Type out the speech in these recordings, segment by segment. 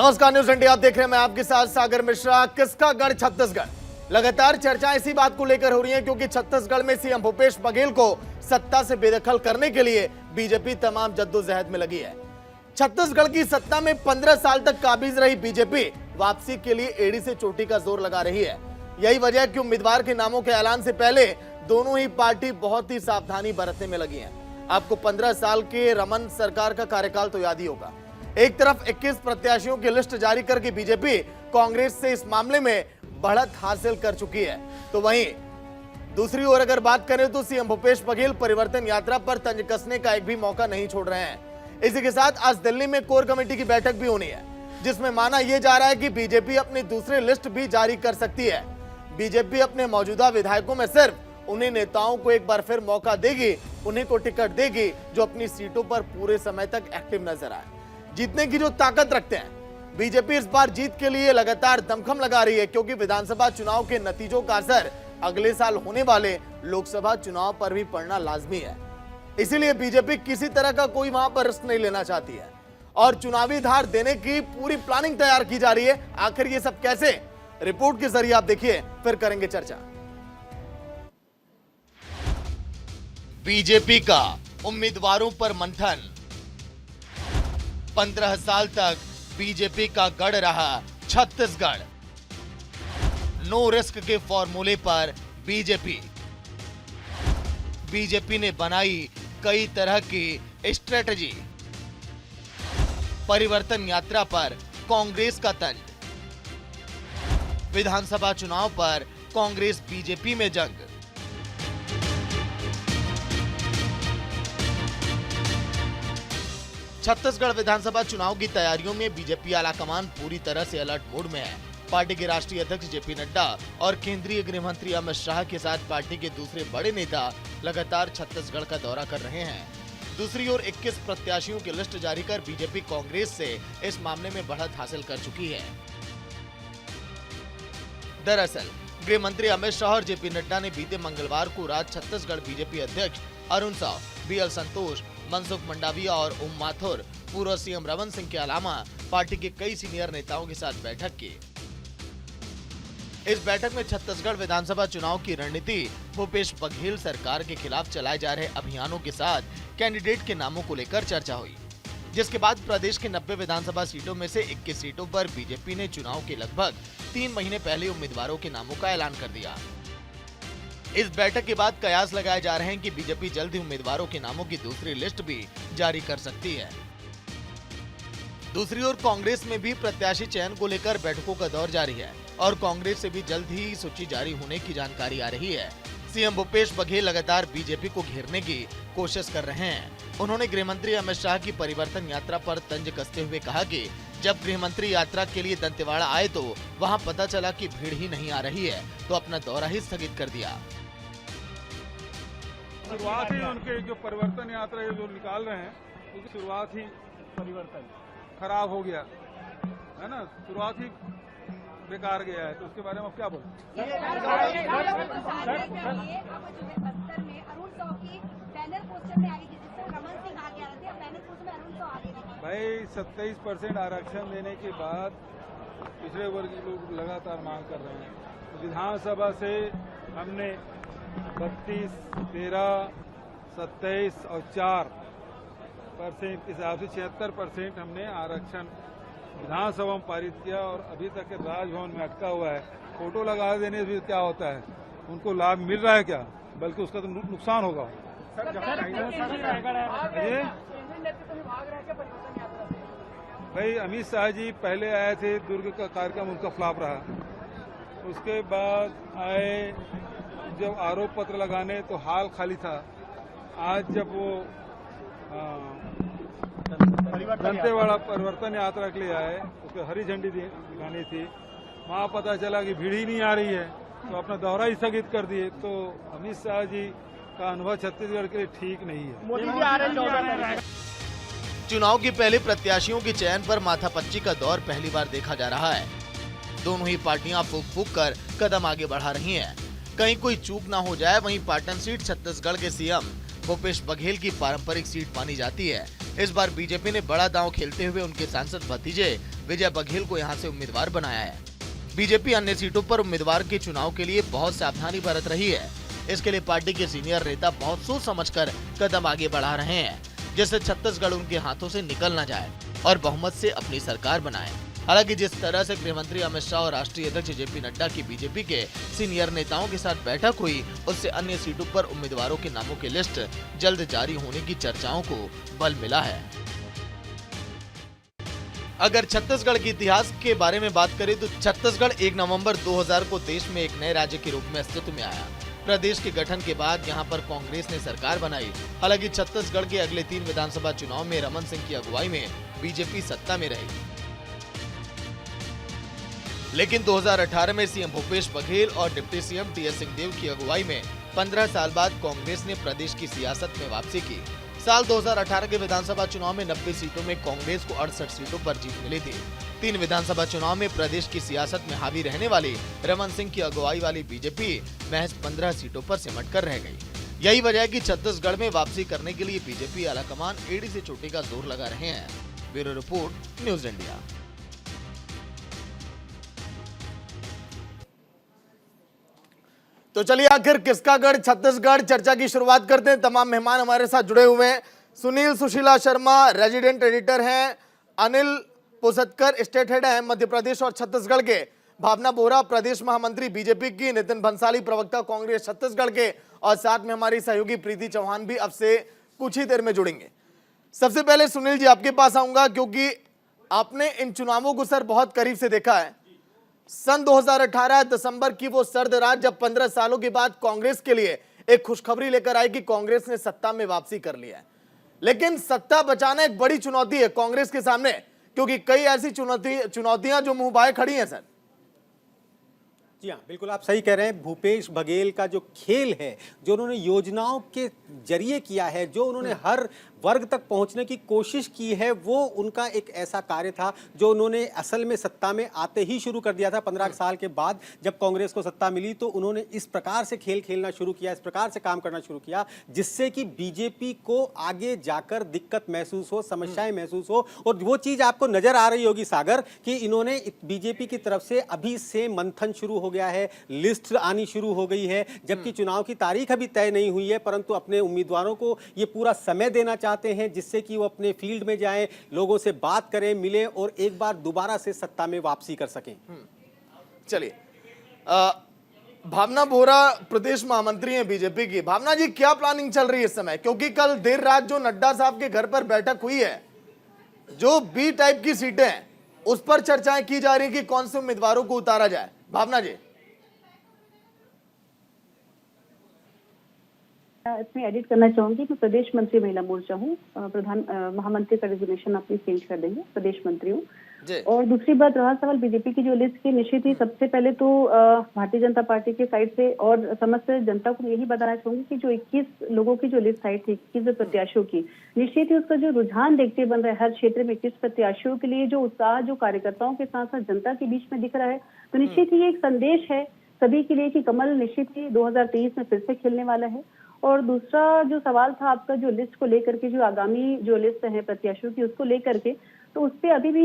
नमस्कार, news India आप देख रहे हैं। मैं आपके साथ सागर मिश्रा। किसका गढ़ छत्तीसगढ़, लगातार चर्चाएं इसी बात को लेकर हो रही हैं क्योंकि छत्तीसगढ़ में सीएम भूपेश बघेल को सत्ता से बेदखल करने के लिए बीजेपी तमाम जद्दोजहद में लगी है। छत्तीसगढ़ की सत्ता में 15 साल तक काबिज रही बीजेपी वापसी के लिए एड़ी से चोटी का जोर लगा रही है। यही वजह है कि उम्मीदवार के नामों के ऐलान से पहले दोनों ही पार्टी बहुत ही सावधानी बरतने में लगी है। आपको 15 साल के रमन सरकार का कार्यकाल तो याद ही होगा। एक तरफ 21 प्रत्याशियों की लिस्ट जारी करके बीजेपी कांग्रेस से इस मामले में बढ़त हासिल कर चुकी है, तो वहीं दूसरी ओर अगर बात करें तो सीएम भूपेश बघेल परिवर्तन यात्रा पर तंज कसने का एक भी मौका नहीं छोड़ रहे हैं। इसी के साथ आज दिल्ली में कोर कमेटी की बैठक भी होनी है, जिसमें माना यह जा रहा है कि बीजेपी अपनी दूसरी लिस्ट भी जारी कर सकती है। बीजेपी अपने मौजूदा विधायकों में सिर्फ उन्हीं नेताओं को एक बार फिर मौका देगी, उन्हीं को टिकट देगी जो अपनी सीटों पर पूरे समय तक एक्टिव नजर आए, जीतने की जो ताकत रखते हैं। बीजेपी इस बार जीत के लिए लगातार दमखम लगा रही है क्योंकि विधानसभा चुनाव के नतीजों का असर अगले साल होने वाले लोकसभा चुनाव पर भी पड़ना लाजमी है। इसीलिए बीजेपी किसी तरह का कोई वहां पर रिस्क नहीं लेना चाहती है और चुनावी धार देने की पूरी प्लानिंग तैयार की जा रही है। आखिर ये सब कैसे, रिपोर्ट के जरिए आप देखिए, फिर करेंगे चर्चा। बीजेपी का उम्मीदवारों पर मंथन। 15 साल तक बीजेपी का गढ़ रहा छत्तीसगढ़। नो रिस्क के फॉर्मूले पर बीजेपी ने बनाई कई तरह की स्ट्रेटजी। परिवर्तन यात्रा पर कांग्रेस का तंज। विधानसभा चुनाव पर कांग्रेस बीजेपी में जंग। छत्तीसगढ़ विधानसभा चुनाव की तैयारियों में बीजेपी आलाकमान पूरी तरह से अलर्ट मोड में है। पार्टी के राष्ट्रीय अध्यक्ष जेपी नड्डा और केंद्रीय गृह मंत्री अमित शाह के साथ पार्टी के दूसरे बड़े नेता लगातार छत्तीसगढ़ का दौरा कर रहे हैं। दूसरी ओर 21 प्रत्याशियों की लिस्ट जारी कर बीजेपी कांग्रेस से इस मामले में बढ़त हासिल कर चुकी है। दरअसल गृह मंत्री अमित शाह और जेपी नड्डा ने बीते मंगलवार को रात छत्तीसगढ़ बीजेपी अध्यक्ष अरुण साव, बीएल संतोष, मनसुख मंडाविया और ओम माथुर, पूर्व सीएम रमन सिंह के अलावा पार्टी के कई सीनियर नेताओं के साथ बैठक की। इस बैठक में छत्तीसगढ़ विधानसभा चुनाव की रणनीति, भूपेश बघेल सरकार के खिलाफ चलाए जा रहे अभियानों के साथ कैंडिडेट के नामों को लेकर चर्चा हुई, जिसके बाद प्रदेश के 90 विधानसभा सीटों में से 21 सीटों पर बीजेपी ने चुनाव के लगभग 3 महीने पहले उम्मीदवारों के नामों का ऐलान कर दिया। इस बैठक के बाद कयास लगाए जा रहे हैं कि बीजेपी जल्द ही उम्मीदवारों के नामों की दूसरी लिस्ट भी जारी कर सकती है। दूसरी ओर कांग्रेस में भी प्रत्याशी चयन को लेकर बैठकों का दौर जारी है और कांग्रेस से भी जल्द ही सूची जारी होने की जानकारी आ रही है। सीएम भूपेश बघेल लगातार बीजेपी को घेरने की कोशिश कर रहे हैं। उन्होंने गृह मंत्री अमित शाह की परिवर्तन यात्रा पर तंज कसते हुए कहा कि जब गृह मंत्री यात्रा के लिए दंतेवाड़ा आए तो वहां पता चला कि भीड़ ही नहीं आ रही है, तो अपना दौरा ही स्थगित कर दिया। शुरुआत ही उनके जो परिवर्तन यात्रा जो निकाल रहे हैं उसकी शुरुआत ही परिवर्तन खराब हो गया है ना, शुरुआत ही बेकार गया है, तो उसके बारे में आप क्या बोलें? भाई 27% आरक्षण देने के बाद पिछड़े वर्ग के लोग लगातार मांग कर रहे हैं। विधानसभा से हमने 32, 13, 27 और 4% के हिसाब से 76% हमने आरक्षण विधानसभा में पारित किया और अभी तक राजभवन में अटका हुआ है। फोटो लगा देने से क्या होता है, उनको लाभ मिल रहा है क्या, बल्कि उसका तो नुकसान होगा। भाई अमित शाह जी पहले आए थे, दुर्ग का कार्यक्रम उनका फ्लॉप रहा। उसके बाद आए जब आरोप पत्र लगाने तो हाल खाली था। आज जब वो दंतेवाड़ा परिवर्तन यात्रा के लिए आए, उसको हरी झंडी दिखानी थी, वहाँ पता चला कि भीड़ ही नहीं आ रही है, तो अपना दौरा ही स्थगित कर दिए। तो अमित शाह जी का अनुभव छत्तीसगढ़ के लिए ठीक नहीं है। मोदी जी आ रहे हैं। चुनाव के पहले प्रत्याशियों के चयन पर माथापच्ची का दौर पहली बार देखा जा रहा है। दोनों ही पार्टियां फूंक फूंक कर कदम आगे बढ़ा रही हैं। कहीं कोई चूक ना हो जाए, वहीं पाटन सीट छत्तीसगढ़ के सीएम भूपेश बघेल की पारंपरिक सीट मानी जाती है। इस बार बीजेपी ने बड़ा दांव खेलते हुए उनके सांसद भतीजे विजय बघेल को यहां से उम्मीदवार बनाया है। बीजेपी अन्य सीटों पर उम्मीदवार के चुनाव के लिए बहुत सावधानी बरत रही है। इसके लिए पार्टी के सीनियर नेता बहुत सोच समझकर कदम आगे बढ़ा रहे हैं, जिससे छत्तीसगढ़ उनके हाथों से निकल न जाए और बहुमत से अपनी सरकार बनाए। हालांकि जिस तरह से गृह मंत्री अमित शाह और राष्ट्रीय अध्यक्ष जेपी नड्डा की बीजेपी के सीनियर नेताओं के साथ बैठक हुई, उससे अन्य सीटों पर उम्मीदवारों के नामों की लिस्ट जल्द जारी होने की चर्चाओं को बल मिला है। अगर छत्तीसगढ़ के इतिहास के बारे में बात करें तो छत्तीसगढ़ 1 नवंबर 2000 को देश में एक नए राज्य के रूप में अस्तित्व में आया। प्रदेश के गठन के बाद यहां पर कांग्रेस ने सरकार बनाई। हालांकि छत्तीसगढ़ के अगले 3 विधानसभा चुनाव में रमन सिंह की अगुवाई में बीजेपी सत्ता में रही, लेकिन 2018 में सीएम भूपेश बघेल और डिप्टी सीएम टीएस सिंहदेव की अगुवाई में 15 साल बाद कांग्रेस ने प्रदेश की सियासत में वापसी की। साल 2018 के विधानसभा चुनाव में 90 सीटों में कांग्रेस को 68 सीटों पर जीत मिली थी। 3 विधानसभा चुनाव में प्रदेश की सियासत में हावी रहने वाली रमन सिंह की अगुवाई वाली बीजेपी महज 15 सीटों पर सिमट कर रह गई। यही वजह है कि छत्तीसगढ़ में वापसी करने के लिए बीजेपी आलाकमान एड़ी से चोटी का जोर लगा रहे हैं। Bureau report, news India. तो चलिए आखिर किसका गढ़ छत्तीसगढ़ चर्चा की शुरुआत करते हैं। तमाम मेहमान हमारे साथ जुड़े हुए हैं। सुनील सुशीला शर्मा रेजिडेंट एडिटर हैं, अनिल पुसतकर स्टेट हेड हैं मध्य प्रदेश और छत्तीसगढ़ के, भावना बोहरा प्रदेश महामंत्री बीजेपी की, नितिन भंसाली प्रवक्ता कांग्रेस छत्तीसगढ़ के, और साथ में हमारी सहयोगी प्रीति चौहान भी अब से कुछ ही देर में जुड़ेंगे। सबसे पहले सुनील जी आपके पास आऊंगा, क्योंकि आपने इन चुनावों को सर बहुत करीब से देखा है। सन 2018 दिसंबर की वो सर्द रात जब 15 सालों के बाद कांग्रेस के लिए एक खुशखबरी लेकर आई कि कांग्रेस ने सत्ता में वापसी कर लिया है। लेकिन सत्ता बचाना एक बड़ी चुनौती है कांग्रेस के सामने, क्योंकि कई ऐसी चुनौतियां जो मुंह बाए खड़ी हैं सर। जी हाँ, बिल्कुल आप सही कह रहे हैं। भूपेश बघेल का जो खेल है, जो उन्होंने योजनाओं के जरिए किया है, जो उन्होंने हर वर्ग तक पहुंचने की कोशिश की है, वो उनका एक ऐसा कार्य था जो उन्होंने असल में सत्ता में आते ही शुरू कर दिया था। 15 साल के बाद जब कांग्रेस को सत्ता मिली तो उन्होंने इस प्रकार से खेल खेलना शुरू किया, इस प्रकार से काम करना शुरू किया, जिससे कि बीजेपी को आगे जाकर दिक्कत महसूस हो, समस्याएं महसूस हो। और वो चीज़ आपको नजर आ रही होगी सागर कि इन्होंने बीजेपी की तरफ से अभी से मंथन शुरू हो गया है, लिस्ट आनी शुरू हो गई है, जबकि चुनाव की तारीख अभी तय नहीं हुई है, परंतु अपने उम्मीदवारों को ये पूरा समय देना चाहते हैं जिससे कि वो अपने फील्ड में जाएं, लोगों से बात करें, मिलें और एक बार दोबारा से सत्ता में वापसी कर सकें। चलिए, भावना बोहरा प्रदेश महामंत्री हैं बीजेपी की। भावना जी, क्या प्लानिंग चल रही है इस समय? क्योंकि कल देर रात जो नड्डा साहब के घर पर बैठक हुई है, जो बी टाइप की सीटें हैं उस पर चर्चाएं की जा रही है कि कौन से उम्मीदवारों को उतारा जाए। भावना जी, इसमें एडिट करना चाहूंगी कि प्रदेश मंत्री महिला मोर्चा हूँ, प्रधान महामंत्री का रेजिग्नेशन आप प्लीज चेंज कर देंगे, प्रदेश मंत्री हूँ। और दूसरी बात रहा सवाल बीजेपी की जो लिस्ट की निश्चित ही, सबसे पहले तो भारतीय जनता पार्टी की साइड से और समस्त जनता को यही बताना चाहूंगी कि जो 21 लोगों की जो लिस्ट आई थी, 21 प्रत्याशियों की, निश्चित ही उसका जो रुझान देखते बन रहा है हर क्षेत्र में 21 प्रत्याशियों के लिए जो उत्साह जो कार्यकर्ताओं के साथ साथ जनता के बीच में दिख रहा है, तो निश्चित ही एक संदेश है सभी के लिए कि कमल निश्चित ही 2023 में फिर से खेलने वाला है। और दूसरा जो सवाल था आपका जो लिस्ट को लेकर के, जो आगामी जो लिस्ट है प्रत्याशियों की उसको लेकर के, तो उस पर अभी भी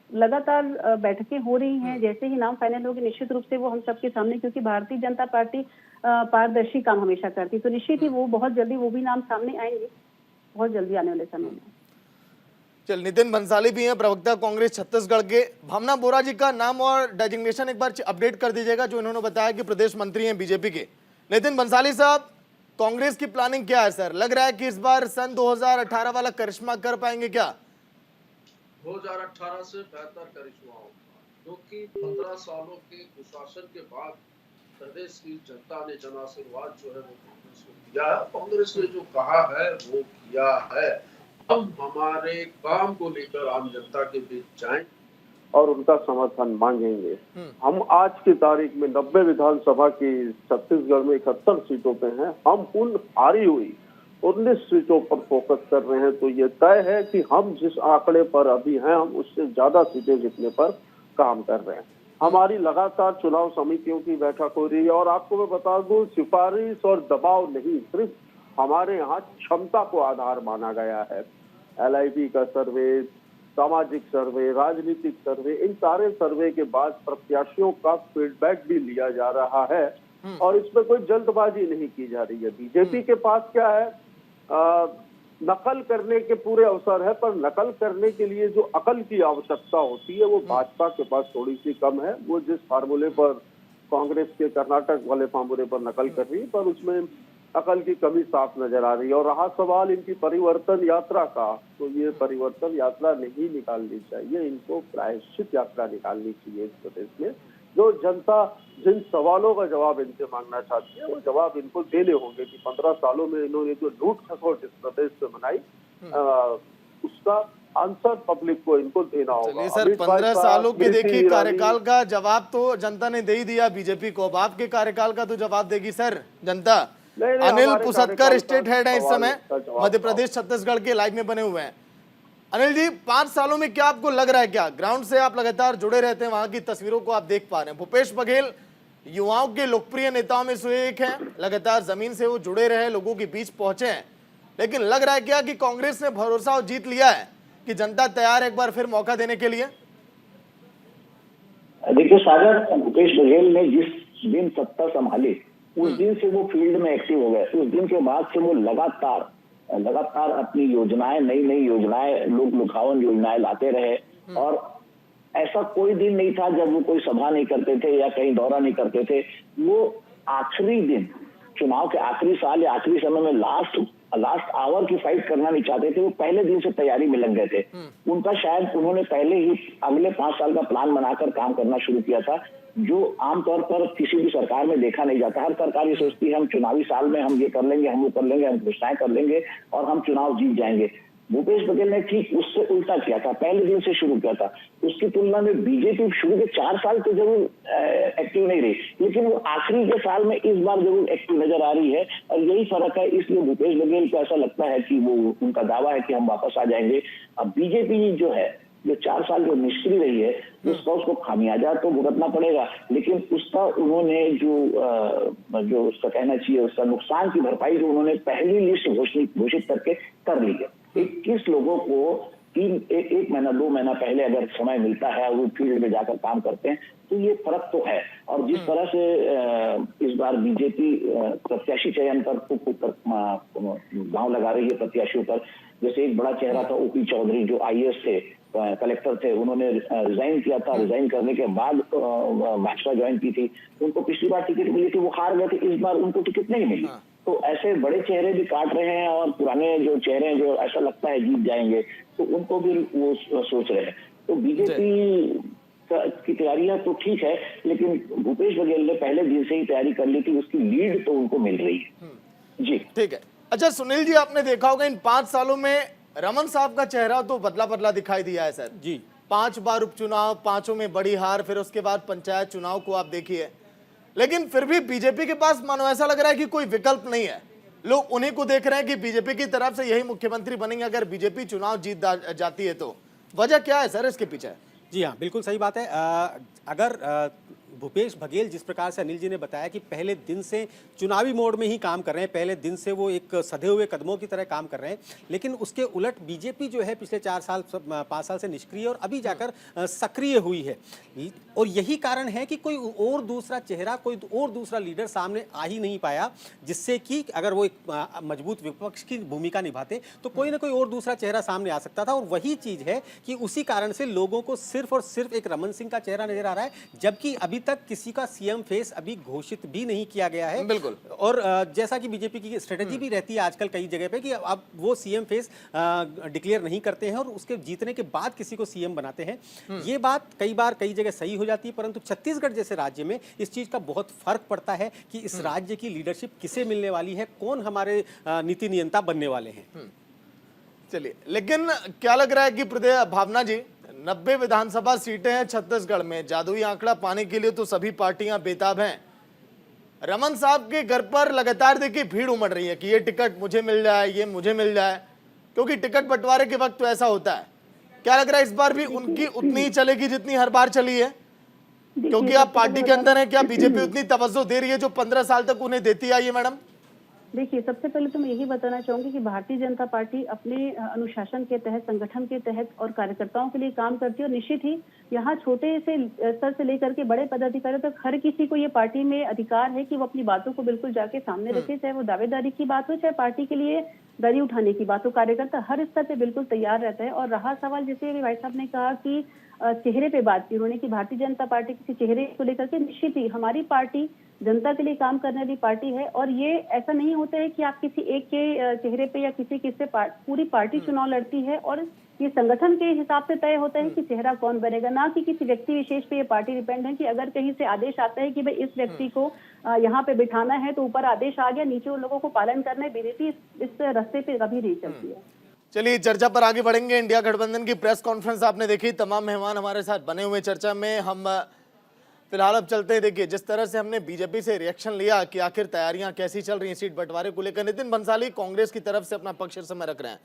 लगातार बैठकें हो रही हैं। जैसे ही नाम फाइनल होगी निश्चित रूप से वो हम सबके सामने, क्योंकि भारतीय जनता पार्टी पारदर्शी काम हमेशा करती, तो निश्चित ही वो बहुत जल्दी वो भी नाम सामने आएंगे, बहुत जल्दी आने वाले समय में। चल, नितिन भंसाली भी हैं प्रवक्ता कांग्रेस छत्तीसगढ़ के। भावना बोहरा जी का नाम और डेजिग्नेशन एक बार अपडेट कर दीजिएगा, जो इन्होंने बताया कि प्रदेश मंत्री हैं बीजेपी के। नितिन भंसाली साहब, कांग्रेस की प्लानिंग क्या है सर? लग रहा है कि इस बार सन 2018 वाला करिश्मा कर पाएंगे क्या? 2018 से बेहतर करिश्मा होगा, क्योंकि 15 सालों के कुशासन के बाद प्रदेश की जनता ने जन आशीर्वाद जो है वो कांग्रेस को दिया है। कांग्रेस ने जो कहा है वो किया है। हम हमारे काम को लेकर आम जनता के बीच जाएं और उनका समर्थन मांगेंगे। हम आज की तारीख में 90 विधानसभा की छत्तीसगढ़ में 71 सीटों पे हैं। हम उन हारी हुई 19 सीटों पर फोकस कर रहे हैं। तो ये तय है कि हम जिस आंकड़े पर अभी हैं, हम उससे ज्यादा सीटें जीतने पर काम कर रहे हैं। हमारी लगातार चुनाव समितियों की बैठक हो रही है और आपको मैं बता दूं, सिफारिश और दबाव नहीं, सिर्फ हमारे यहाँ क्षमता को आधार माना गया है। LIB का सर्वे, सामाजिक सर्वे, राजनीतिक सर्वे, इन सारे सर्वे के बाद प्रत्याशियों का फीडबैक भी लिया जा रहा है और इसमें कोई जल्दबाजी नहीं की जा रही है। बीजेपी के पास क्या है, नकल करने के पूरे अवसर है, पर नकल करने के लिए जो अकल की आवश्यकता होती है वो भाजपा के पास थोड़ी सी कम है। वो जिस फार्मूले पर कांग्रेस के कर्नाटक वाले फार्मूले पर नकल कर रही है, पर उसमें अकल की कमी साफ नजर आ रही है। और रहा सवाल इनकी परिवर्तन यात्रा का, तो ये परिवर्तन यात्रा नहीं निकालनी चाहिए, इनको प्रायश्चित यात्रा निकालनी चाहिए इस प्रदेश में। जो जनता जिन सवालों का जवाब इनसे मांगना चाहती है वो जवाब इनको देने होंगे कि 15 सालों में इन्होंने जो लूट खसोट इस प्रदेश से बनाई, उसका आंसर पब्लिक को इनको देना होगा। चलिए सर, 15 सालों के देखिए कार्यकाल का जवाब तो जनता ने दे ही दिया बीजेपी को, अब आपके कार्यकाल का तो जवाब देगी सर जनता। अनिल पुसतकर स्टेट हेड है इस समय, मध्य प्रदेश छत्तीसगढ़ के लाइव में बने हुए हैं। अनिल जी, 5 सालों में क्या आपको लग रहा है, क्या ग्राउंड से आप लगातार जुड़े रहते हैं, वहां की तस्वीरों को आप देख पा रहे हैं, भूपेश बघेल युवाओं के लोकप्रिय नेताओं में से एक है, लगातार जमीन से वो जुड़े रहे, लोगों के बीच पहुंचे हैं, लेकिन लग रहा है क्या कि कांग्रेस ने भरोसा और जीत लिया है कि जनता तैयार है एक बार फिर मौका देने के लिए? देखिए सागर, भूपेश बघेल ने जिस दिन सत्ता संभाली उस दिन से वो फील्ड में एक्टिव हो गए। उस दिन के बाद से वो लगातार अपनी योजनाएं, नई योजनाएं, लोक लुभावन योजनाएं लाते रहे और ऐसा कोई दिन नहीं था जब वो कोई सभा नहीं करते थे या कहीं दौरा नहीं करते थे। वो आखिरी दिन, चुनाव के आखिरी साल या आखिरी समय में लास्ट आवर की फाइट करना नहीं चाहते थे, वो पहले दिन से तैयारी में लग गए थे। उनका शायद उन्होंने पहले ही अगले 5 साल का प्लान बनाकर काम करना शुरू किया था, जो आमतौर पर किसी भी सरकार में देखा नहीं जाता। हर सरकार ये सोचती है हम चुनावी साल में हम ये कर लेंगे, हम वो कर लेंगे, हम घोषणाएं कर लेंगे और हम चुनाव जीत जाएंगे। भूपेश बघेल ने ठीक उससे उल्टा किया था, पहले दिन से शुरू किया था। उसकी तुलना में बीजेपी शुरू के 4 साल तो जरूर एक्टिव नहीं रही, लेकिन वो आखिरी के साल में इस बार जरूर एक्टिव नजर आ रही है और यही फर्क है। इसलिए भूपेश बघेल को ऐसा लगता है कि वो, उनका दावा है कि हम वापस आ जाएंगे। अब बीजेपी जो है, जो 4 साल जो निष्क्रिय रही है, उसको खामियाजा तो भुगतना पड़ेगा, लेकिन उसका उन्होंने जो उसका कहना चाहिए, उसका नुकसान की भरपाई जो उन्होंने पहली लिस्ट घोषित करके कर ली है। 21 लोगों को एक महीना 2 महीना पहले अगर समय मिलता है और वो फील्ड में जाकर काम करते हैं तो ये फर्क तो है। और जिस तरह से इस बार बीजेपी प्रत्याशी चयन पर गांव लगा रही है प्रत्याशियों पर, जैसे एक बड़ा चेहरा था ओपी चौधरी जो IAS थे, कलेक्टर थे, उन्होंने रिजाइन किया था। रिजाइन करने के बाद भाजपा ज्वाइन की थी। उनको पिछली बार टिकट मिली थी, वो हार गए थे, इस बार उनको टिकट नहीं मिली। तो ऐसे बड़े चेहरे भी काट रहे हैं और पुराने जो चेहरे हैं जो ऐसा लगता है जीत जाएंगे, तो उनको भी वो सोच रहे हैं। तो बीजेपी की तैयारियां तो ठीक है, लेकिन भूपेश बघेल ने पहले दिन से ही तैयारी कर ली थी, उसकी लीड तो उनको मिल रही है। जी ठीक है। अच्छा सुनील जी, आपने देखा होगा इन 5 सालों में रमन साहब का चेहरा तो बदला दिखाई दिया है सर जी। 5 बार उपचुनाव, 5 में बड़ी हार, फिर उसके बाद पंचायत चुनाव को आप देखिए, लेकिन फिर भी बीजेपी के पास मानो ऐसा लग रहा है कि कोई विकल्प नहीं है। लोग उन्हीं को देख रहे हैं कि बीजेपी की तरफ से यही मुख्यमंत्री बनेंगे अगर बीजेपी चुनाव जीत जाती है तो। वजह क्या है सर इसके पीछे? जी हाँ, बिल्कुल सही बात है। अगर भूपेश बघेल जिस प्रकार से अनिल जी ने बताया कि पहले दिन से चुनावी मोड में ही काम कर रहे हैं, पहले दिन से वो एक सधे हुए कदमों की तरह काम कर रहे हैं, लेकिन उसके उलट बीजेपी जो है पिछले 5 साल से निष्क्रिय और अभी जाकर सक्रिय हुई है। और यही कारण है कि कोई और दूसरा चेहरा, कोई और दूसरा लीडर सामने आ ही नहीं पाया, जिससे कि अगर वो एक मजबूत विपक्ष की भूमिका निभाते तो कोई ना कोई और दूसरा चेहरा सामने आ सकता था। और वही चीज़ है कि उसी कारण से लोगों को सिर्फ और सिर्फ एक रमन सिंह का चेहरा नजर आ रहा है, जबकि अभी तक किसी का सीएम फेस अभी घोषित भी नहीं किया गया है। बिल्कुल। और जैसा कि बीजेपी की स्ट्रेटेजी भी रहती है आजकल कई जगह पे कि अब वो सीएम फेस डिक्लेयर नहीं करते हैं और उसके जीतने के बाद किसी को सीएम बनाते हैं। ये बात कई बार कई जगह सही हो जाती है, परंतु छत्तीसगढ़ जैसे राज्य में इस चीज का बहुत फर्क पड़ता है कि इस राज्य की लीडरशिप किसे मिलने वाली है, कौन हमारे नीति नियंता बनने वाले हैं। चलिए, लेकिन क्या लग रहा है कि भावना जी 90 विधानसभा सीटें हैं छत्तीसगढ़ में, जादुई आंकड़ा पाने के लिए तो सभी पार्टियां बेताब हैं। रमन साहब के घर पर लगातार देखिए भीड़ उमड़ रही है कि ये टिकट मुझे मिल जाए, ये मुझे मिल जाए, क्योंकि टिकट बंटवारे के वक्त तो ऐसा होता है। क्या लग रहा है इस बार भी उनकी उतनी ही चलेगी जितनी हर बार चली है? क्योंकि आप पार्टी के अंदर हैं, क्या बीजेपी उतनी तवज्जो दे रही है जो 15 साल तक उन्हें देती आई है मैडम? देखिए, सबसे पहले तो मैं यही बताना चाहूंगी कि भारतीय जनता पार्टी अपने अनुशासन के तहत, संगठन के तहत और कार्यकर्ताओं के लिए काम करती है। और निश्चित ही यहाँ छोटे से स्तर से लेकर के बड़े पदाधिकारियों तक हर किसी को ये पार्टी में अधिकार है कि वो अपनी बातों को बिल्कुल जाके सामने रखे, चाहे वो दावेदारी की बात हो, चाहे पार्टी के लिए दरी उठाने की बात हो। कार्यकर्ता हर स्तर पे बिल्कुल तैयार रहता है। और रहा सवाल, जैसे अभी भाई साहब ने कहा कि चेहरे पे बात की उन्होंने कि भारतीय जनता पार्टी किसी चेहरे को लेकर के, निश्चित ही हमारी पार्टी जनता के लिए काम करने वाली पार्टी है। और ये ऐसा नहीं होता है कि आप किसी एक के चेहरे पे या किसी किससे पूरी पार्टी चुनाव लड़ती है। और ये संगठन के हिसाब से तय होता है कि चेहरा कौन बनेगा, ना कि किसी व्यक्ति विशेष पे ये पार्टी डिपेंड है कि अगर कहीं से आदेश आता है कि भाई इस व्यक्ति को यहाँ पे बिठाना है, तो ऊपर आदेश आ गया, नीचे उन लोगों को पालन करना है। बीजेपी इस रास्ते पे कभी नहीं चलती है। चलिए चर्चा पर आगे बढ़ेंगे। इंडिया गठबंधन की प्रेस कॉन्फ्रेंस आपने देखी, तमाम मेहमान हमारे साथ बने हुए चर्चा में। हम फिलहाल अब चलते हैं। देखिए, जिस तरह से हमने बीजेपी से रिएक्शन लिया कि आखिर तैयारियां कैसी चल रही हैं सीट बंटवारे को लेकर, नितिन भंसाली कांग्रेस की तरफ से अपना पक्ष इस समय रख रहे हैं।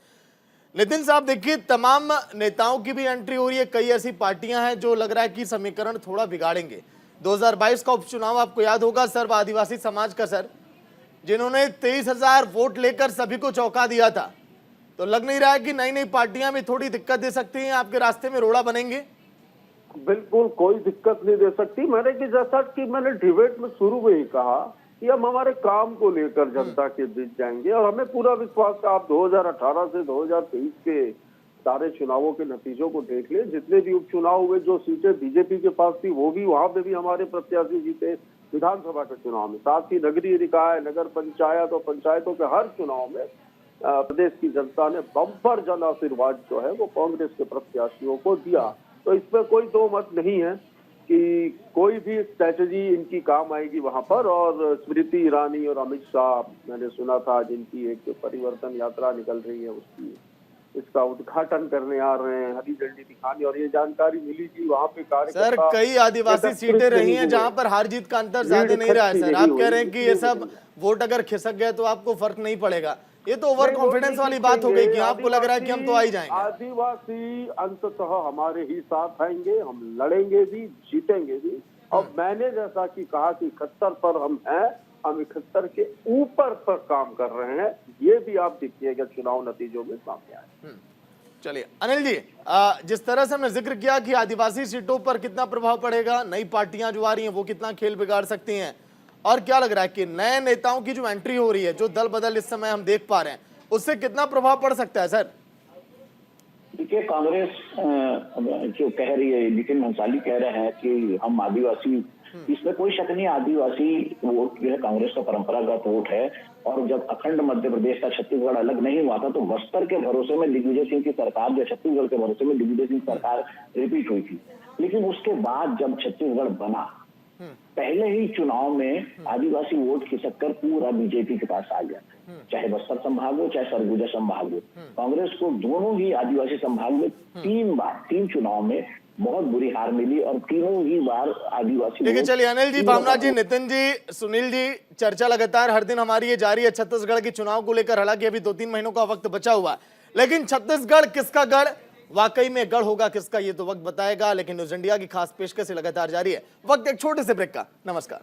नितिन साहब, देखिए तमाम नेताओं की भी एंट्री हो रही है। कई ऐसी पार्टियां हैं जो लग रहा है कि समीकरण थोड़ा बिगाड़ेंगे। 2022 का उपचुनाव आपको याद होगा, सर्व आदिवासी समाज का सर, जिन्होंने 23,000 वोट लेकर सभी को चौंका दिया था। तो लग नहीं रहा है कि नई नई पार्टियां भी थोड़ी दिक्कत दे सकती हैं, आपके रास्ते में रोड़ा बनेंगे? बिल्कुल कोई दिक्कत नहीं दे सकती। मैंने कि जैसा कि मैंने डिबेट में शुरू में ही कहा कि हम हमारे काम को लेकर जनता के बीच जाएंगे और हमें पूरा विश्वास है। आप 2018 से 2023 के सारे चुनावों के नतीजों को देख ले, जितने भी उपचुनाव हुए, जो सीटें बीजेपी के पास थी वो भी, वहां पे भी हमारे प्रत्याशी जीते विधानसभा के चुनाव में। साथ ही नगरीय निकाय, नगर पंचायत और पंचायतों के हर चुनाव में प्रदेश की जनता ने बम्पर जन आशीर्वाद जो है वो कांग्रेस के प्रत्याशियों को दिया। तो इसमें कोई दो मत नहीं है कि कोई भी स्ट्रैटेजी इनकी काम आएगी वहां पर। और स्मृति ईरानी और अमित शाह, मैंने सुना था, जिनकी एक परिवर्तन यात्रा निकल रही है, उसकी इसका उद्घाटन करने आ रहे हैं, हरी झंडी दिखाने। और ये जानकारी मिली कि वहाँ पे सर कई आदिवासी सीटें रही हैं जहां पर हार जीत का अंतर ज्यादा नहीं रहा है। सर आप कह रहे हैं कि ये सब वोट अगर खिसक गए तो आपको फर्क नहीं पड़ेगा। ये तो ओवर कॉन्फिडेंस वाली बात हो गई कि आपको लग रहा है कि हम तो आ ही जाएंगे। आदिवासी अंततः हमारे ही साथ आएंगे, हम लड़ेंगे भी, जीतेंगे भी। और मैंने जैसा कि कहा कि 71 पर हम हैं, हम 71 के ऊपर पर काम कर रहे हैं। ये भी आप देखिएगा चुनाव नतीजों में सामने आए। चलिए अनिल जी, जिस तरह से हमने जिक्र किया कि आदिवासी सीटों पर कितना प्रभाव पड़ेगा, नई पार्टियां जो आ रही हैं वो कितना खेल बिगाड़ सकती हैं, और क्या लग रहा है कि नए नेताओं की जो एंट्री हो रही है, जो दल बदल इस समय हम देख पा रहे हैं, उससे कितना प्रभाव पड़ सकता है? सर देखिए, कांग्रेस जो कह रही है, नितिन भंसाली कह रहे हैं कि हम आदिवासी, इसमें कोई शक नहीं। आदिवासी वोट जो है कांग्रेस का परंपरागत वोट है। और जब अखंड मध्य प्रदेश का छत्तीसगढ़ अलग नहीं हुआ था तो बस्तर के भरोसे में दिग्विजय सिंह की सरकार, जो छत्तीसगढ़ के भरोसे में दिग्विजय सिंह सरकार रिपीट हुई थी। लेकिन उसके बाद जब छत्तीसगढ़ बना, पहले ही चुनाव में आदिवासी वोट खिसक कर पूरा बीजेपी के पास आ गया। चाहे बस्तर संभाग हो, चाहे सरगुजा संभाग हो, कांग्रेस को दोनों ही आदिवासी संभाग में 3 चुनाव में बहुत बुरी हार मिली और तीनों ही बार आदिवासी। ठीक है, चलिए अनिल जी, भावना जी, नितिन जी, सुनील जी, चर्चा लगातार हर दिन हमारी ये जारी है छत्तीसगढ़ के चुनाव को लेकर। हालांकि अभी 2-3 महीनों का वक्त बचा हुआ है, लेकिन छत्तीसगढ़ किसका गढ़, वाकई में गढ़ होगा किसका, ये तो वक्त बताएगा। लेकिन न्यूज इंडिया की खास पेशकश लगातार जारी है। वक्त एक छोटे से ब्रेक का। नमस्कार।